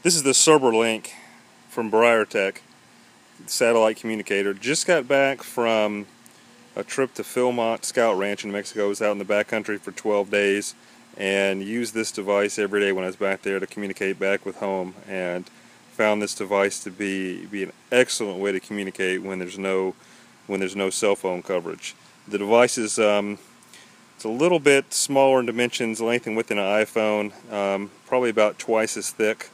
This is the Cerberus from Briartec, satellite communicator. Just got back from a trip to Philmont Scout Ranch in Mexico. I was out in the backcountry for 12 days and used this device every day when I was back there to communicate back with home, and found this device to be an excellent way to communicate when there's no cell phone coverage. The device is it's a little bit smaller in dimensions, length and width than an iPhone, probably about twice as thick.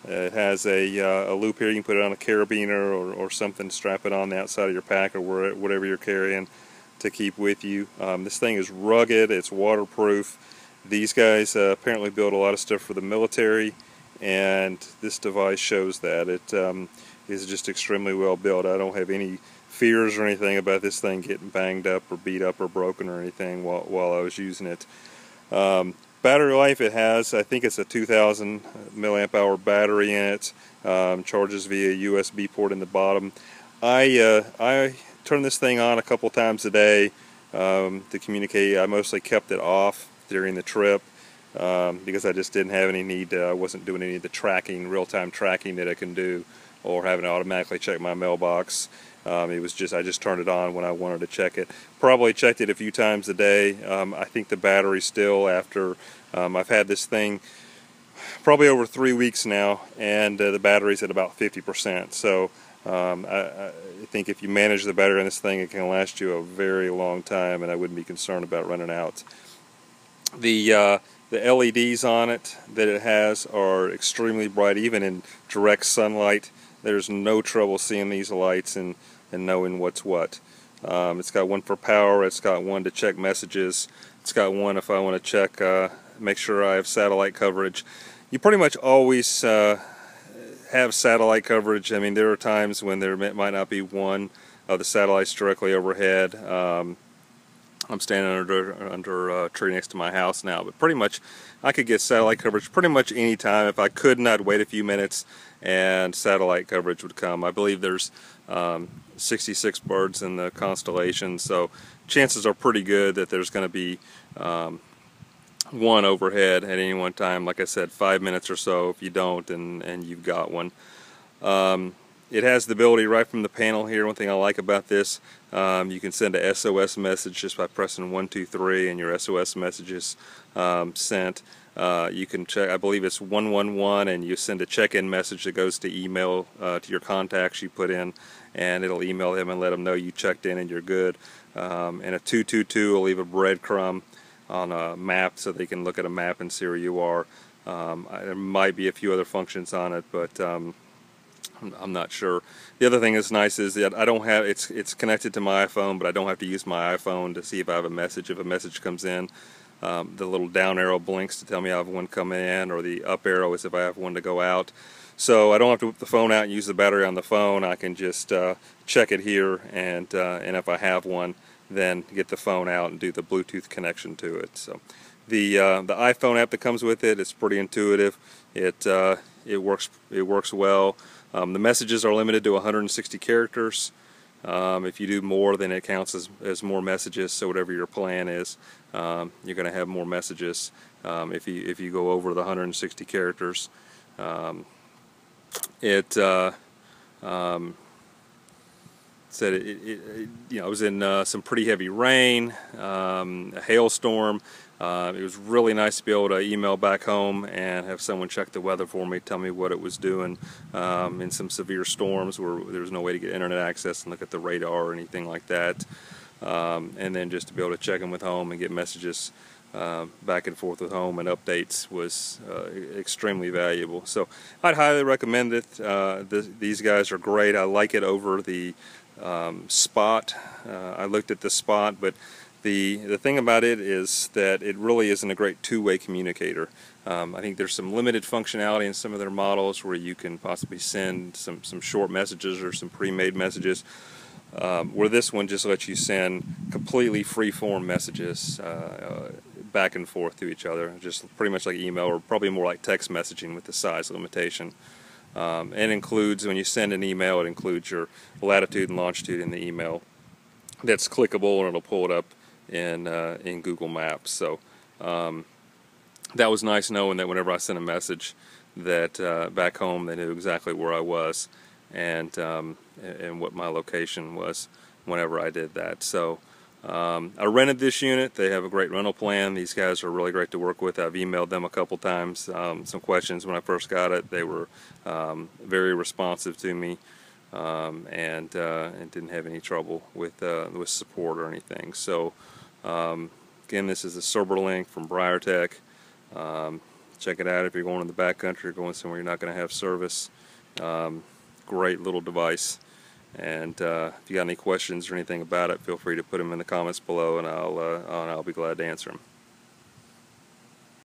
It has a loop here. You can put it on a carabiner or something, strap it on the outside of your pack or whatever you're carrying to keep with you. This thing is rugged, it's waterproof. These guys apparently build a lot of stuff for the military, and this device shows that. It is just extremely well built. I don't have any fears or anything about this thing getting banged up or beat up or broken or anything while I was using it. Battery life, it has, I think it's a 2000 milliamp hour battery in it. Charges via USB port in the bottom. I turn this thing on a couple times a day to communicate. I mostly kept it off during the trip because I just didn't have any need to. I wasn't doing any of the tracking, real-time tracking that I can do, or having to automatically check my mailbox. It was just, I just turned it on when I wanted to check it. Probably checked it a few times a day. I think the battery still, after I've had this thing probably over 3 weeks now, and the battery's at about 50%. So I think if you manage the battery on this thing, it can last you a very long time, and I wouldn't be concerned about running out. The LEDs on it that it has are extremely bright, even in direct sunlight. There's no trouble seeing these lights and knowing what's what. It's got one for power, it's got one to check messages, it's got one if I want to check, make sure I have satellite coverage. You pretty much always have satellite coverage. I mean, there are times when there might not be one of the satellites directly overhead. I'm standing under a tree next to my house now, but pretty much I could get satellite coverage pretty much any time. If I could not wait a few minutes and satellite coverage would come. I believe there's 66 birds in the constellation, so chances are pretty good that there's going to be one overhead at any one time. Like I said, 5 minutes or so. If you don't, and you've got one. It has the ability right from the panel here. One thing I like about this, you can send a SOS message just by pressing 1, 2, 3, and your SOS message is sent. You can check, I believe it's 111, and you send a check-in message that goes to email to your contacts you put in, and it'll email them and let them know you checked in and you're good. And a 222 will leave a breadcrumb on a map so they can look at a map and see where you are. There might be a few other functions on it, but I'm not sure. The other thing that's nice is that I don't have, it's connected to my iPhone, but I don't have to use my iPhone to see if I have a message. If a message comes in, the little down arrow blinks to tell me I have one coming in, or the up arrow is if I have one to go out. So I don't have to whip the phone out and use the battery on the phone. I can just check it here, and if I have one, then get the phone out and do the Bluetooth connection to it. So the iPhone app that comes with it is pretty intuitive. It works well. The messages are limited to 160 characters. If you do more, then it counts as more messages. So whatever your plan is, you're going to have more messages if you go over the 160 characters. Said it was in some pretty heavy rain, a hailstorm. It was really nice to be able to email back home and have someone check the weather for me, tell me what it was doing in some severe storms where there was no way to get internet access and look at the radar or anything like that. And then just to be able to check in with home and get messages back and forth with home and updates was extremely valuable. So I'd highly recommend it. These guys are great. I like it over the Spot. I looked at the Spot, but the thing about it is that it really isn't a great two-way communicator. I think there's some limited functionality in some of their models where you can possibly send some short messages or some pre-made messages, where this one just lets you send completely free-form messages back and forth to each other, just pretty much like email, or probably more like text messaging with the size limitation. And includes, when you send an email, it includes your latitude and longitude in the email. That's clickable, and it'll pull it up in Google Maps. So that was nice knowing that whenever I sent a message, that back home they knew exactly where I was and what my location was whenever I did that. So I rented this unit. They have a great rental plan. These guys are really great to work with. I've emailed them a couple times, some questions when I first got it. They were very responsive to me, and didn't have any trouble with support or anything. So again, this is the Cerberus from Briartec. Check it out if you're going in the backcountry or going somewhere you're not going to have service. Great little device. And if you got any questions or anything about it, feel free to put them in the comments below, and I'll be glad to answer them.